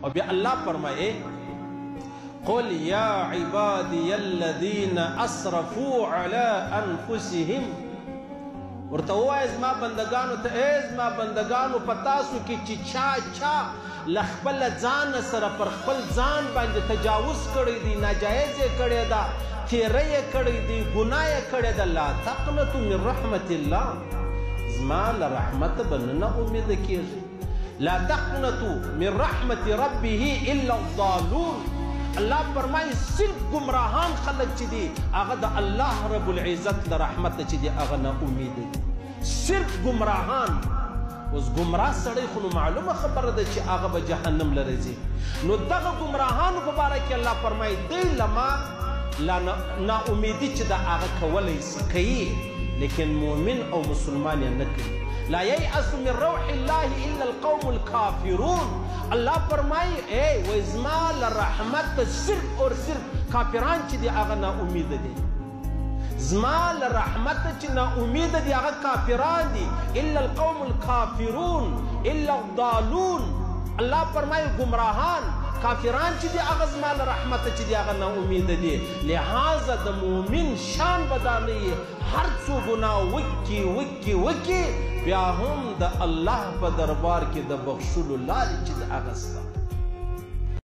اور بیا اللہ فرمائے قل یا عبادی الذین اسرفوا علی انفسهم ورته ازما بندگانو ته ازما بندگانو پتاسو کی چا چا لخپل ځان سره پر خپل ځان باندې تجاوز کړی دی ناجایز کړی دا تیرې کړی دی ګناه کړی دا لا تقنطوا من رحمت الله زما له رحمت بننه امید کیږي لا تقنطوا من رحمت ربه الا الضالون اللہ فرمائی صرف گمراہان خلق چی دی آغا دا اللہ رب العزت دا رحمت چی دی آغا نا امید دی صرف گمراہان اس گمراہ سڑی خونو معلوم خبر دا چی آغا با جہنم لرزی نو دا گمراہان مبارک اللہ فرمائی دی لما نا امیدی چی دا آغا کولی سکی لیکن مومن او مسلمان یا نکلی لا ییأس من روح اللہ الا القوم الكافرون اللہ فرمائی اے وزمال رحمت صرف اور صرف کافران چی دی آغا نا امید دی زمال رحمت چی نا امید دی آغا کافران دی الا القوم الكافرون الا الضالون اللہ فرمائی گمراہان کافران چی دی آغا زمال رحمت چی دی آغا نا امید دی لہذا دا مومن شان بدانی ہر چو گناہ وکی وکی وکی بیا هم د الله په دربار کې د بخښلو لارې چې د هغه سته